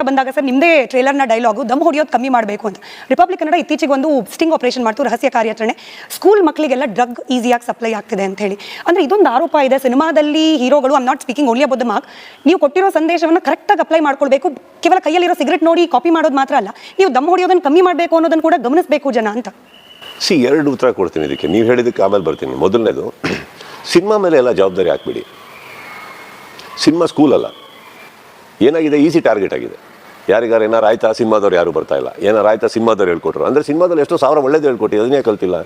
ಬಂದಾಗ ಸರ್ ನಿಮ್ಮದೇ ಟ್ರೇಲರ್ನ ಡೈಲಾಗು ದಮ್ ಹೊಡಿಯೋದು ಕಮ್ಮಿ ಮಾಡಬೇಕು ಅಂತ. ರಿಪಬ್ಲಿಕ್ ಕನ್ನಡ ಇತ್ತೀಚೆಗೆ ಒಂದು ಸ್ಟಿಂಗ್ ಆಪರೇಷನ್ ಮಾಡ್ತು, ರಹಸ್ಯ ಕಾರ್ಯಾಚರಣೆ. ಸ್ಕೂಲ್ ಮಕ್ಕಳಿಗೆಲ್ಲ ಡ್ರಗ್ ಈಸಿಯಾಗಿ ಸಪ್ಲೈ ಆಗ್ತಿದೆ ಅಂತ ಹೇಳಿ. ಅಂದರೆ ಇದೊಂದು ಆರೋಪ ಇದೆ ಸಿನಿಮಾದಲ್ಲಿ. ಹೀರೋಗಳು, I'm not speaking only about the mark, ನೀವು ಕೊಟ್ಟಿರೋ ಸಂದೇಶವನ್ನು ಕರೆಕ್ಟಾಗಿ ಅಪ್ಲೈ ಮಾಡ್ಕೊಳ್ಬೇಕು. ಕೇವಲ ಕೈಯಲ್ಲಿರೋ ಸಿಗರೆಟ್ ನೋಡಿ ಕಾಪಿ ಮಾಡೋದು ಮಾತ್ರ ಅಲ್ಲ, ನೀವು ದಮ್ ಹೊಡಿಯೋದನ್ನು ಕಮ್ಮಿ ಮಾಡಬೇಕು ಅನ್ನೋದನ್ನು ಕೂಡ ಗಮನಿಸಬೇಕು ಜನ ಅಂತ. ಎರಡು ಉತ್ತರ ಕೊಡ್ತೀನಿ ಇದಕ್ಕೆ. ನೀವು ಹೇಳಿದ್ದಕ್ಕೆ ಆಮೇಲೆ ಬರ್ತೀನಿ. ಮೊದಲನೇದು, ಸಿನಿಮಾ ಮೇಲೆ ಎಲ್ಲ ಜವಾಬ್ದಾರಿ ಹಾಕ್ಬಿಡಿ. ಸಿನಿಮಾ ಸ್ಕೂಲ್ ಅಲ್ಲ. ಏನಾಗಿದೆ, ಈಸಿ ಟಾರ್ಗೆಟ್ ಆಗಿದೆ. ಯಾರಿಗಾರು ಏನಾರು ಆಯ್ತಾ, ಸಿನಿಮಾದವ್ರು ಯಾರು ಬರ್ತಾ ಇಲ್ಲ. ಏನಾರು ಆಯ್ತಾ, ಸಿನಿಮಾದವ್ರು ಹೇಳ್ಕೊಟ್ರು. ಅಂದರೆ ಸಿನಿಮಾದಲ್ಲಿ ಎಷ್ಟೋ ಸಾವಿರ ಒಳ್ಳೇದು ಹೇಳ್ಕೊಟ್ಟು ಅದನ್ನೇ ಕಲ್ತಿಲ್ಲ.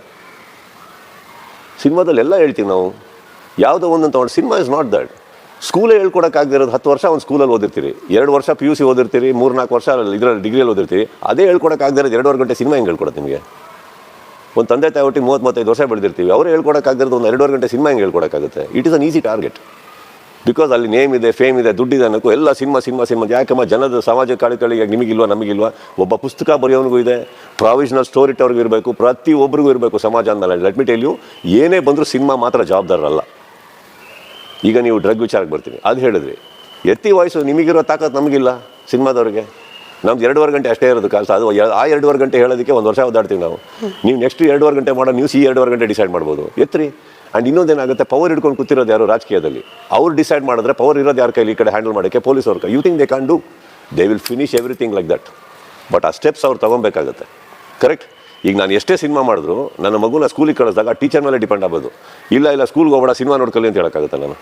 ಸಿನಿಮಾದಲ್ಲಿ ಎಲ್ಲ ಹೇಳ್ತೀವಿ ನಾವು, ಯಾವುದೋ ಒಂದನ್ನು ತೊಗೊಂಡು. Cinema is not that. ಸ್ಕೂಲೇ ಹೇಳ್ಕೊಡೋಕ್ಕಾಗದಿರೋದು. 10 ವರ್ಷ ಒಂದು ಸ್ಕೂಲಲ್ಲಿ ಓದಿರ್ತೀರಿ, 2 ವರ್ಷ PUC ಓದಿರ್ತೀರಿ, 3-4 ವರ್ಷ ಇದರಲ್ಲಿ ಡಿಗ್ರಿಯಲ್ಲಿ ಓದಿರ್ತೀರಿ. ಅದೇ ಹೇಳ್ಕೊಡೋಕ್ಕಾಗದಿರೋದು 2.5 ಗಂಟೆ ಸಿನಿಮಾ ಹೆಂಗೆ ಹೇಳ್ಕೊಡೋದು ನಿಮಗೆ? ಒಂದು ತಂದೆ ತಾಯಿ ಒಟ್ಟಿಗೆ 30-35 ವರ್ಷ ಬೆಳೆದಿರ್ತೀವಿ, ಅವರೇ ಹೇಳ್ಕೊಡೋಕ್ಕಾಗದಿರೋದು ಒಂದು 2.5 ಗಂಟೆ ಸಿನಿಮಾ ಹೆಂಗೆ ಹೇಳ್ಕೊಡೋಕ್ಕಾಗುತ್ತೆ? It is an easy target. Because ಅಲ್ಲಿ ನೇಮ್ ಇದೆ, ಫೇಮ್ ಇದೆ, ದುಡ್ಡಿದೆ ಅನ್ನೋಕ್ಕೂ ಎಲ್ಲ ಸಿನಿಮಾ. ಯಾಕಮ್ಮ ಜನದ ಸಮಾಜ ಕಾಳಿಗಳಿಗೆ ನಿಮಗಿಲ್ವಾ, ನಮಗಿಲ್ವಾ? ಒಬ್ಬ ಪುಸ್ತಕ ಬರೆಯೋನಿಗೂ ಇದೆ, ಪ್ರಾವಿಷನಲ್ ಸ್ಟೋರಿ ಟವರ್ಗೂ ಇರಬೇಕು, ಪ್ರತಿಯೊಬ್ಬರಿಗೂ ಇರಬೇಕು ಸಮಾಜ ಅಂದಲ್ಲ. ಲೆಟ್ ಮಿ ಟೆಲ್ ಯು, ಏನೇ ಬಂದರೂ ಸಿನಿಮಾ ಮಾತ್ರ ಜವಾಬ್ದಾರರಲ್ಲ. ಈಗ ನೀವು ಡ್ರಗ್ ವಿಚಾರಕ್ಕೆ ಬರ್ತೀನಿ. ಅದು ಹೇಳಿದ್ರಿ, ಎತ್ತಿ ವಾಯ್ಸು ನಿಮಗಿರೋ ತಾಕತ್ತು ನಮಗಿಲ್ಲ ಸಿನಿಮಾದವ್ರಿಗೆ. ನಮ್ದು 2.5 ಗಂಟೆ ಅಷ್ಟೇ ಇರೋದು ಕಾಲ್ಸ. ಅದು ಆ 2.5 ಗಂಟೆ ಹೇಳೋದಕ್ಕೆ 1 ವರ್ಷ ಓದಾಡ್ತೀವಿ ನಾವು. ನೀವು ನೆಕ್ಸ್ಟ್ 2.5 ಗಂಟೆ ಮಾಡೋ ನ್ಯೂಸ್ ಈ 2.5 ಗಂಟೆ ಡಿಸೈಡ್ ಮಾಡ್ಬೋದು. ಎತ್ರಿ. ಆ್ಯಂಡ್ ಇನ್ನೊಂದೇನಾಗುತ್ತೆ, ಪವರ್ ಹಿಡ್ಕೊಂಡು ಕೂತಿರೋದು ಯಾರು ರಾಜಕೀಯದಲ್ಲಿ? ಅವ್ರು ಡಿಸೈಡ್ ಮಾಡಿದ್ರೆ ಪವರ್ ಇರೋದು ಯಾರ ಕೈಲಿ? ಈ ಕಡೆ ಹ್ಯಾಂಡಲ್ ಮಾಡೋಕ್ಕೆ ಪೊಲೀಸ್ ಅವ್ರ ಕೈ. You think they can do? They will finish everything like that. But ಆ ಸ್ಟೆಪ್ಸ್ ಅವ್ರು ತೊಗೊಬೇಕಾಗುತ್ತೆ. ಕರೆಕ್ಟ್. ಈಗ ನಾನು ಎಷ್ಟೇ ಸಿನಿಮಾ ಮಾಡಿದ್ರು ನನ್ನ ಮಗುನ ಸ್ಕೂಲಿಗೆ ಕಳಿಸಿದಾಗ ಟೀಚರ್ ಮೇಲೆ ಡಿಪೆಂಡ್ ಆಗೋದು. ಇಲ್ಲ ಸ್ಕೂಲ್ಗೆ ಹೋಗೋಣ, ಸಿನಿಮಾ ನೋಡ್ಕೊಳ್ಳಿ ಅಂತ ಹೇಳೋಕ್ಕಾಗುತ್ತೆ ನಾನು?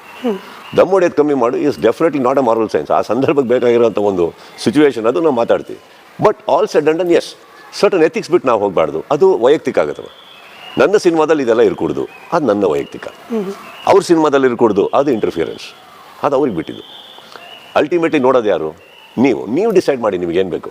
ದಮ್ ಹೊಡೆಯೋದು ಕಮ್ಮಿ ಮಾಡು is definitely not a moral science. ಆ ಸಂದರ್ಭಕ್ಕೆ ಬೇಕಾಗಿರೋಂಥ ಒಂದು ಸಿಚುವೇಶನ್, ಅದು ನಾವು ಮಾತಾಡ್ತೀವಿ. But all said and done, yes, certain ethics ಬಿಟ್ಟು ನಾವು ಹೋಗಬಾರ್ದು. ಅದು ವೈಯಕ್ತಿಕ ಆಗುತ್ತೆ. ನನ್ನ ಸಿನಿಮಾದಲ್ಲಿ ಇದೆಲ್ಲ ಇರ್ಕೂಡ್ದು, ಅದು ನನ್ನ ವೈಯಕ್ತಿಕ. ಅವ್ರ ಸಿನಿಮಾದಲ್ಲಿ ಇರ್ಕೂಡ್ದು, ಅದು ಇಂಟರ್ಫಿಯರೆನ್ಸ್. ಅದು ಅವ್ರಿಗೆ ಬಿಟ್ಟಿದ್ದು. ಅಲ್ಟಿಮೇಟ್ಲಿ ನೋಡೋದು ಯಾರು? ನೀವು ಡಿಸೈಡ್ ಮಾಡಿ ನಿಮಗೇನು ಬೇಕು.